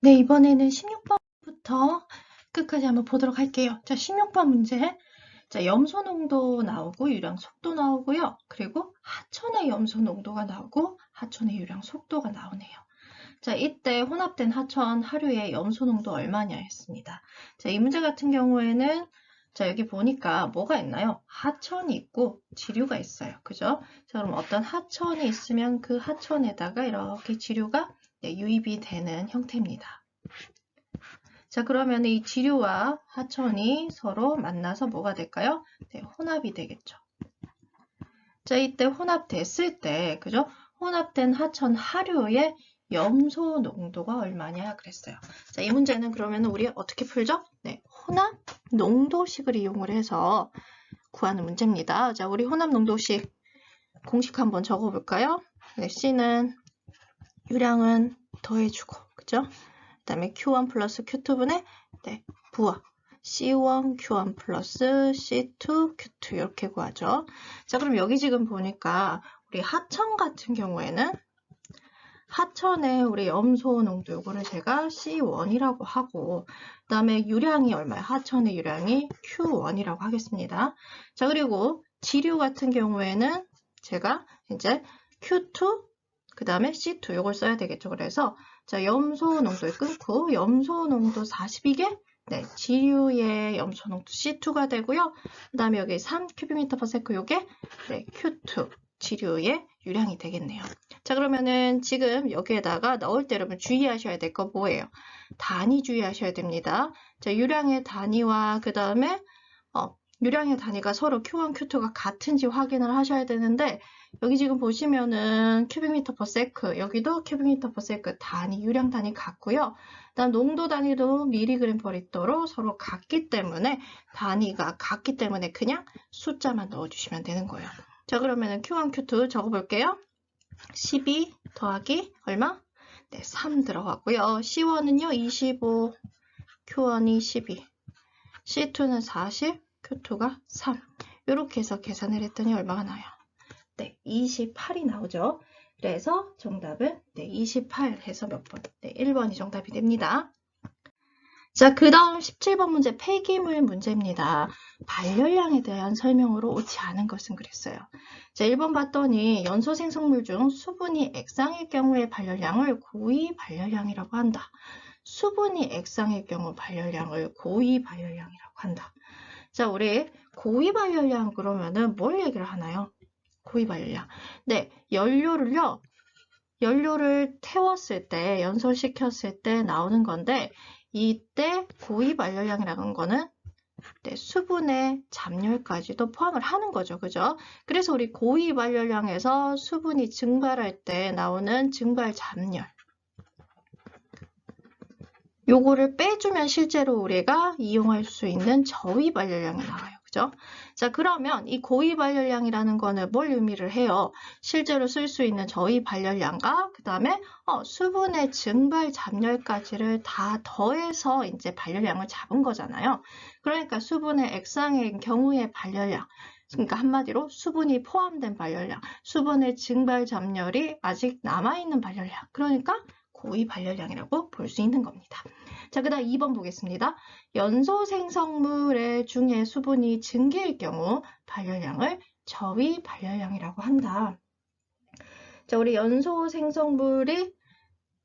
네, 이번에는 16번부터 끝까지 한번 보도록 할게요. 자, 16번 문제. 자, 염소 농도 나오고 유량 속도 나오고요. 그리고 하천의 염소 농도가 나오고 하천의 유량 속도가 나오네요. 자, 이때 혼합된 하천 하류의 염소 농도 얼마냐 했습니다. 자, 이 문제 같은 경우에는 자, 여기 보니까 뭐가 있나요? 하천이 있고 지류가 있어요. 그죠? 자, 그럼 어떤 하천이 있으면 그 하천에다가 이렇게 지류가 유입이 되는 형태입니다. 자, 그러면 이 지류와 하천이 서로 만나서 뭐가 될까요? 네, 혼합이 되겠죠. 자, 이때 혼합됐을 때, 그죠? 혼합된 하천 하류의 염소 농도가 얼마냐 그랬어요. 자, 이 문제는 그러면 우리 어떻게 풀죠? 네, 혼합 농도식을 이용을 해서 구하는 문제입니다. 자, 우리 혼합 농도식 공식 한번 적어볼까요? 네, C는 유량은 더해주고, 그죠? 그 다음에 Q1 플러스 Q2분의 부하 C1 Q1 플러스 C2 Q2 이렇게 구하죠. 자, 그럼 여기 지금 보니까 우리 하천 같은 경우에는 하천의 우리 염소 농도 요거를 제가 C1이라고 하고 그 다음에 유량이 얼마예요? 하천의 유량이 Q1이라고 하겠습니다. 자, 그리고 지류 같은 경우에는 제가 이제 Q2 그 다음에 C2 요걸 써야 되겠죠. 그래서 자, 염소 농도를 끊고 염소 농도 42개 네, 지류의 염소 농도 C2가 되고요. 그 다음에 여기 3 큐비미터 퍼 세컨 요게 네, Q2 지류의 유량이 되겠네요. 자, 그러면은 지금 여기에다가 넣을 때 여러분 주의하셔야 될 거 뭐예요? 단위 주의하셔야 됩니다. 자, 유량의 단위와 그 다음에 유량의 단위가 서로 Q1, Q2가 같은지 확인을 하셔야 되는데 여기 지금 보시면은 큐빅미터 퍼 세크 여기도 큐빅미터 퍼 세크 단위 유량 단위 같고요. 그다음 농도 단위도 미리그램 퍼 리터로 서로 같기 때문에 단위가 같기 때문에 그냥 숫자만 넣어주시면 되는 거예요. 자, 그러면은 Q1, Q2 적어볼게요. 12 더하기 얼마? 네, 3 들어가고요. C1은요 25, Q1이 12, C2는 40, Q2가 3. 이렇게 해서 계산을 했더니 얼마가 나요? 네, 28이 나오죠. 그래서 정답은 네, 28 해서 몇 번? 네, 1번이 정답이 됩니다. 자, 그 다음 17번 문제 폐기물 문제입니다. 발열량에 대한 설명으로 옳지 않은 것은 그랬어요. 자, 1번 봤더니 연소 생성물 중 수분이 액상일 경우의 발열량을 고위 발열량이라고 한다. 수분이 액상일 경우 발열량을 고위 발열량이라고 한다. 자, 우리 고위 발열량 그러면은 뭘 얘기를 하나요? 고위 발열량. 네, 연료를 태웠을 때, 연소시켰을 때 나오는 건데, 이때 고위 발열량이라는 거는 수분의 잠열까지도 포함을 하는 거죠. 그죠? 그래서 우리 고위 발열량에서 수분이 증발할 때 나오는 증발 잠열. 요거를 빼주면 실제로 우리가 이용할 수 있는 저위 발열량이 나와요. 그죠? 자, 그러면 이 고위 발열량이라는 거는 뭘 의미를 해요? 실제로 쓸 수 있는 저위 발열량과 그 다음에 수분의 증발 잠열까지를 다 더해서 이제 발열량을 잡은 거잖아요. 그러니까 수분의 액상의 경우의 발열량, 그러니까 한마디로 수분이 포함된 발열량, 수분의 증발 잠열이 아직 남아있는 발열량, 그러니까 고위 발열량이라고 볼 수 있는 겁니다. 자, 그 다음 2번 보겠습니다. 연소 생성물의 중에 수분이 증기일 경우 발열량을 저위 발열량이라고 한다. 자, 우리 연소 생성물이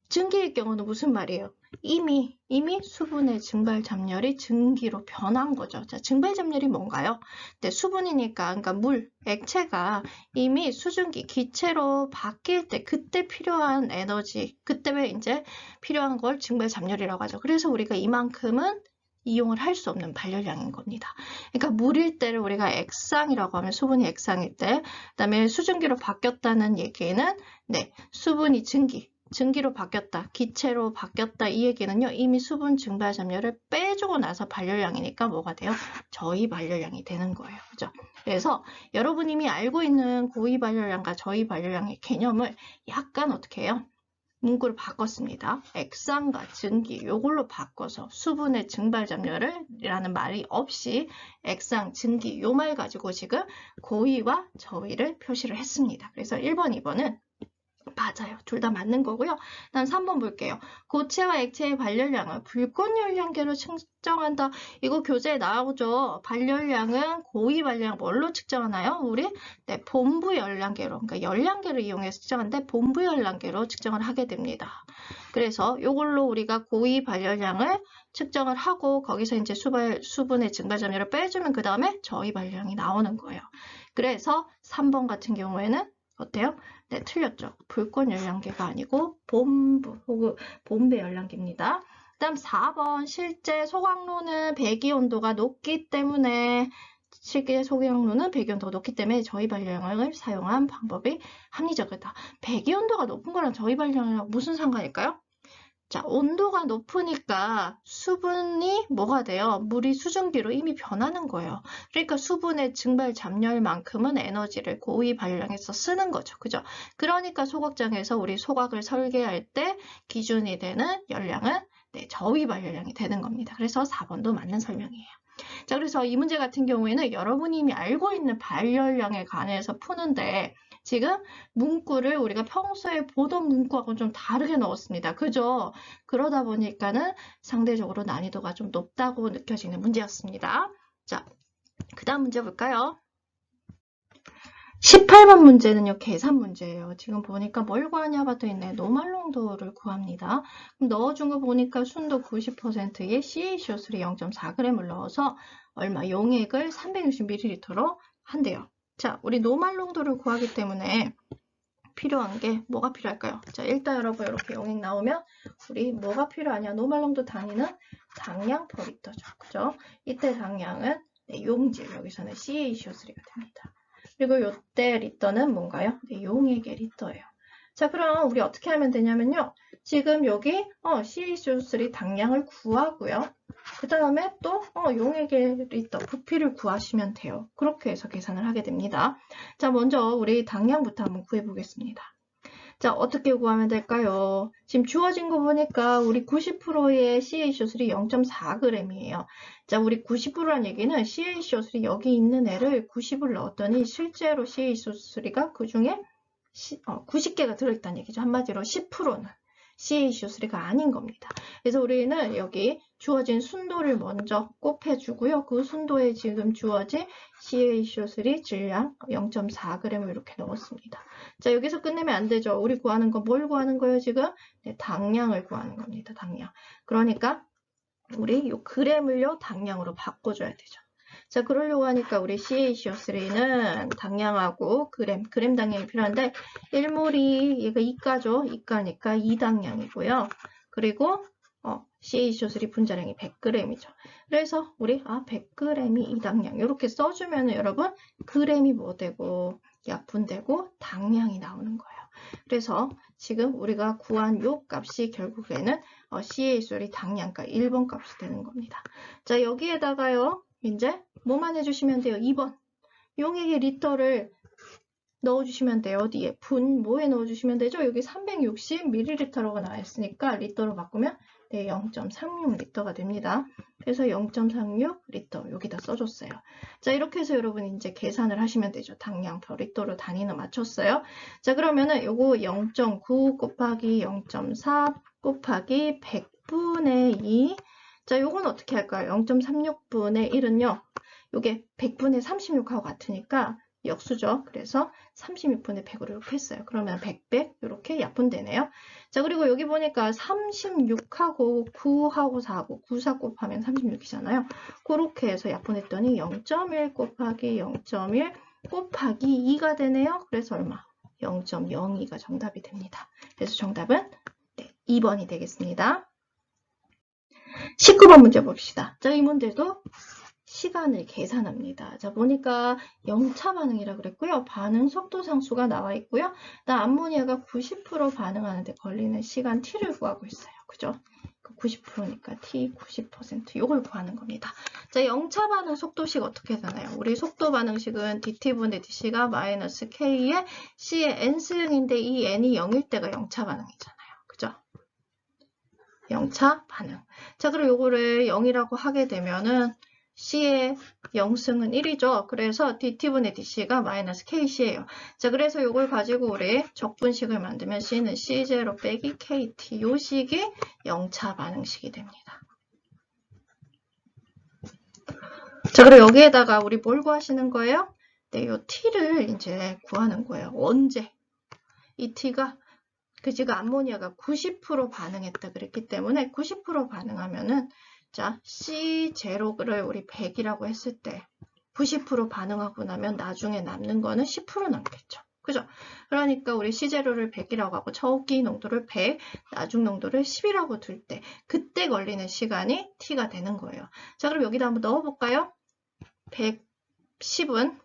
증기일 경우는 무슨 말이에요? 이미 수분의 증발 잠열이 증기로 변한 거죠. 자, 증발 잠열이 뭔가요? 네, 수분이니까, 그러니까 물, 액체가 이미 수증기, 기체로 바뀔 때 그때 필요한 에너지, 그때 이제 필요한 걸 증발 잠열이라고 하죠. 그래서 우리가 이만큼은 이용을 할 수 없는 발열량인 겁니다. 그러니까 물일 때를 우리가 액상이라고 하면 수분이 액상일 때, 그다음에 수증기로 바뀌었다는 얘기는 네, 수분이 증기로 바뀌었다, 기체로 바뀌었다 이 얘기는요. 이미 수분 증발 잠열을 빼주고 나서 발열량이니까 뭐가 돼요? 저위 발열량이 되는 거예요. 그죠? 그래서 여러분 이미 알고 있는 고위 발열량과 저위 발열량의 개념을 약간 어떻게 해요? 문구를 바꿨습니다. 액상과 증기 요걸로 바꿔서 수분의 증발 잠열을 라는 말이 없이 액상, 증기 요 말 가지고 지금 고위와 저위를 표시를 했습니다. 그래서 1번, 2번은 맞아요. 둘 다 맞는 거고요. 다음 3번 볼게요. 고체와 액체의 발열량을 불꽃 열량계로 측정한다. 이거 교재에 나오죠. 발열량은 고위 발열량 뭘로 측정하나요? 우리 네, 본부 열량계로, 그러니까 열량계를 이용해서 측정하는데 본부 열량계로 측정을 하게 됩니다. 그래서 이걸로 우리가 고위 발열량을 측정을 하고 거기서 이제 수분의 증발 점유를 빼주면 그 다음에 저위 발열량이 나오는 거예요. 그래서 3번 같은 경우에는 어때요? 네, 틀렸죠. 불꽃 열량계가 아니고 본부 혹은 본배 열량계입니다. 다음 4번 실제 소각로는 배기 온도가 높기 때문에 실제 소각로는 배기 온도가 높기 때문에 저희 발열량을 사용한 방법이 합리적이다. 배기 온도가 높은 거랑 저희 발열량이랑 무슨 상관일까요? 자, 온도가 높으니까 수분이 뭐가 돼요? 물이 수증기로 이미 변하는 거예요. 그러니까 수분의 증발 잠열만큼은 에너지를 고위 발열량에서 쓰는 거죠. 그죠? 그러니까 소각장에서 우리 소각을 설계할 때 기준이 되는 열량은 네, 저위 발열량이 되는 겁니다. 그래서 4번도 맞는 설명이에요. 자, 그래서 이 문제 같은 경우에는 여러분이 이미 알고 있는 발열량에 관해서 푸는데 지금 문구를 우리가 평소에 보던 문구하고는 좀 다르게 넣었습니다. 그죠? 그러다 보니까는 상대적으로 난이도가 좀 높다고 느껴지는 문제였습니다. 자, 그 다음 문제 볼까요? 18번 문제는요, 계산 문제예요. 지금 보니까 뭘 구하냐가 돼 있네. 노말농도를 구합니다. 그럼 넣어준 거 보니까 순도 90%에 CaCO3 0.4g을 넣어서 얼마? 용액을 360ml로 한대요. 자, 우리 노말농도를 구하기 때문에 필요한 게 뭐가 필요할까요? 자, 일단 여러분 이렇게 용액 나오면 우리 뭐가 필요하냐? 노말농도 단위는 당량 per 리터죠. 그죠? 이때 당량은 네, 용질, 여기서는 CaCO3가 됩니다. 그리고 이때 리터는 뭔가요? 네, 용액의 리터예요. 자, 그럼 우리 어떻게 하면 되냐면요. 지금 여기 CaCO3 당량을 구하고요. 그 다음에 또 용액의 리터, 부피를 구하시면 돼요. 그렇게 해서 계산을 하게 됩니다. 자, 먼저 우리 당량부터 한번 구해 보겠습니다. 자, 어떻게 구하면 될까요? 지금 주어진 거 보니까 우리 90%의 CaCO3 0.4g이에요. 자, 우리 90%란 얘기는 CaCO3 여기 있는 애를 90을 넣었더니 실제로 CaCO3가 그 중에 90개가 들어있다는 얘기죠. 한마디로 10%는 CaCO3가 아닌 겁니다. 그래서 우리는 여기 주어진 순도를 먼저 곱해주고요. 그 순도에 지금 주어진 CaCO3 질량 0.4g을 이렇게 넣었습니다. 자, 여기서 끝내면 안 되죠. 우리 구하는 거 뭘 구하는 거예요, 지금? 네, 당량을 구하는 겁니다. 당량. 그러니까 우리 이 g을요 당량으로 바꿔줘야 되죠. 자, 그러려고 하니까 우리 CaCO3는 당량하고 그램 당량이 필요한데 1몰이 얘가 이가죠. 이가니까 2당량이고요. 그리고 CaCO3 분자량이 100g이죠. 그래서 우리 100g이 2당량 이렇게 써주면 여러분 g이 뭐 되고 약분되고 당량이 나오는 거예요. 그래서 지금 우리가 구한 요 값이 결국에는 CaCO3 당량가 1번 값이 되는 겁니다. 자, 여기에다가요. 이제 뭐만 해주시면 돼요? 2번. 용액의 리터를 넣어주시면 돼요. 어디에? 뭐에 넣어주시면 되죠? 여기 360ml라고 나와 있으니까 리터로 바꾸면 네, 0.36리터가 됩니다. 그래서 0.36리터 여기다 써줬어요. 자, 이렇게 해서 여러분 이제 계산을 하시면 되죠. 당량 per 리터로 단위는 맞췄어요. 자, 그러면은 요거 0.9 곱하기 0.4 곱하기 100분의 2. 자, 요건 어떻게 할까요? 0.36분의 1은요. 요게 100분의 36하고 같으니까 역수죠. 그래서 36분의 100으로 이렇게 했어요. 그러면 100, 이렇게 약분되네요. 자, 그리고 여기 보니까 36하고 9하고 4하고 9, 4 곱하면 36이잖아요. 그렇게 해서 약분했더니 0.1 곱하기 0.1 곱하기 2가 되네요. 그래서 얼마? 0.02가 정답이 됩니다. 그래서 정답은 네, 2번이 되겠습니다. 19번 문제 봅시다. 자, 이 문제도 시간을 계산합니다. 자, 보니까 영차 반응이라 그랬고요. 반응 속도 상수가 나와 있고요. 암모니아가 90% 반응하는데 걸리는 시간 t를 구하고 있어요. 그죠? 90%니까 t 90% 이걸 구하는 겁니다. 자, 영차 반응 속도식 어떻게 되나요? 우리 속도 반응식은 dt분의 dc가 마이너스 k에 c의 n승인데 이 n이 0일 때가 영차 반응이잖아요. 그죠? 영차 반응. 자, 그리고 요거를 0이라고 하게 되면은 C의 영승은 1이죠. 그래서 DT분의 DC가 마이너스 KC예요. 자, 그래서 이걸 가지고 우리 적분식을 만들면 C는 C0 빼기 KT. 요 식이 0차 반응식이 됩니다. 자, 그리고 여기에다가 우리 뭘 구하시는 거예요? 네, 요 T를 이제 구하는 거예요. 언제? 이 T가 지금 암모니아가 90% 반응했다 그랬기 때문에 90% 반응하면은 자, C0를 우리 100이라고 했을 때 90% 반응하고 나면 나중에 남는 거는 10% 남겠죠. 그죠? 그러니까 우리 C0를 100이라고 하고 처음기 농도를 100, 나중 농도를 10이라고 둘 때 그때 걸리는 시간이 T가 되는 거예요. 자, 그럼 여기다 한번 넣어볼까요? 110은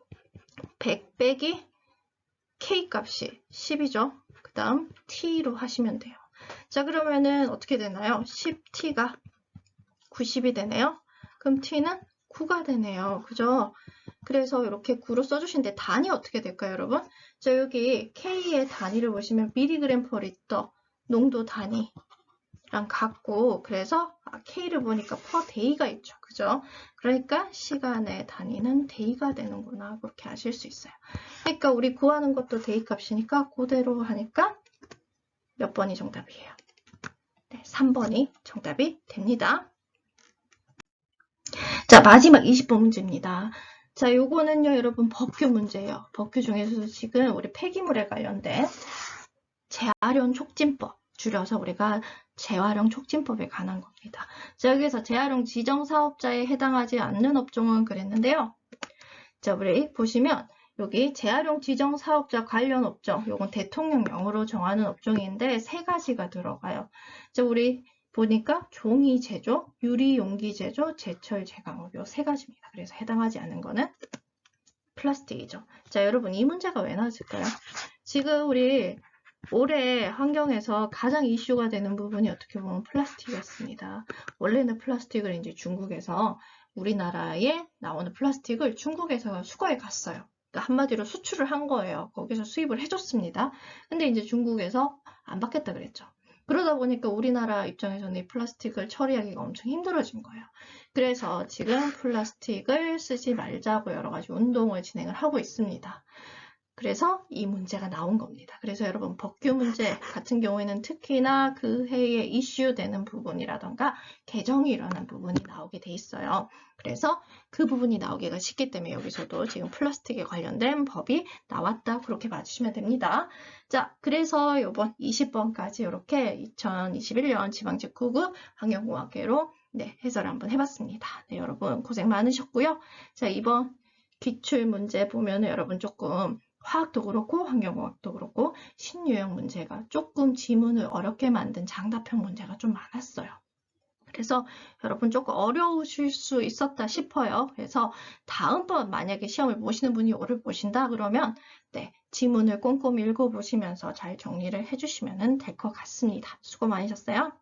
100 빼기 K 값이 10이죠. 그 다음 T로 하시면 돼요. 자, 그러면은 어떻게 되나요? 10T가 90이 되네요. 그럼 T는 9가 되네요. 그죠? 그래서 이렇게 9로 써주시는데 단위 어떻게 될까요, 여러분? 자, 여기 K의 단위를 보시면 mg per 리터 농도 단위랑 같고, 그래서 K를 보니까 per day가 있죠. 그죠? 그러니까 시간의 단위는 day가 되는구나. 그렇게 아실 수 있어요. 그러니까 우리 구하는 것도 day 값이니까 그대로 하니까 몇 번이 정답이에요? 네, 3번이 정답이 됩니다. 자, 마지막 20번 문제입니다. 자, 요거는요, 여러분, 법규 문제예요. 법규 중에서도 지금 우리 폐기물에 관련된 재활용 촉진법, 줄여서 우리가 재활용 촉진법에 관한 겁니다. 자, 여기서 재활용 지정사업자에 해당하지 않는 업종은 그랬는데요. 자, 우리 보시면 여기 재활용 지정사업자 관련 업종, 요건 대통령령으로 정하는 업종인데 세 가지가 들어가요. 자, 우리 보니까 종이 제조, 유리 용기 제조, 제철 제강업 요 세 가지입니다. 그래서 해당하지 않는 거는 플라스틱이죠. 자, 여러분 이 문제가 왜 나왔을까요? 지금 우리 올해 환경에서 가장 이슈가 되는 부분이 어떻게 보면 플라스틱이었습니다. 원래는 플라스틱을 이제 중국에서 우리나라에 나오는 플라스틱을 중국에서 수거해 갔어요. 그러니까 한마디로 수출을 한 거예요. 거기서 수입을 해줬습니다. 근데 이제 중국에서 안 받겠다 그랬죠. 그러다 보니까 우리나라 입장에서는 이 플라스틱을 처리하기가 엄청 힘들어진 거예요. 그래서 지금 플라스틱을 쓰지 말자고 여러 가지 운동을 진행을 하고 있습니다. 그래서 이 문제가 나온 겁니다. 그래서 여러분 법규 문제 같은 경우에는 특히나 그 해에 이슈되는 부분이라던가 개정이 일어난 부분이 나오게 돼 있어요. 그래서 그 부분이 나오기가 쉽기 때문에 여기서도 지금 플라스틱에 관련된 법이 나왔다. 그렇게 봐주시면 됩니다. 자, 그래서 이번 20번까지 이렇게 2021년 지방제9급 환경공학계로 네, 해설 한번 해봤습니다. 네, 여러분 고생 많으셨고요. 자, 이번 기출 문제 보면은 여러분 조금 화학도 그렇고 환경공학도 그렇고 신유형 문제가 조금 지문을 어렵게 만든 장답형 문제가 좀 많았어요. 그래서 여러분 조금 어려우실 수 있었다 싶어요. 그래서 다음번 만약에 시험을 보시는 분이 오를 보신다 그러면 네, 지문을 꼼꼼히 읽어보시면서 잘 정리를 해주시면 될 것 같습니다. 수고 많으셨어요.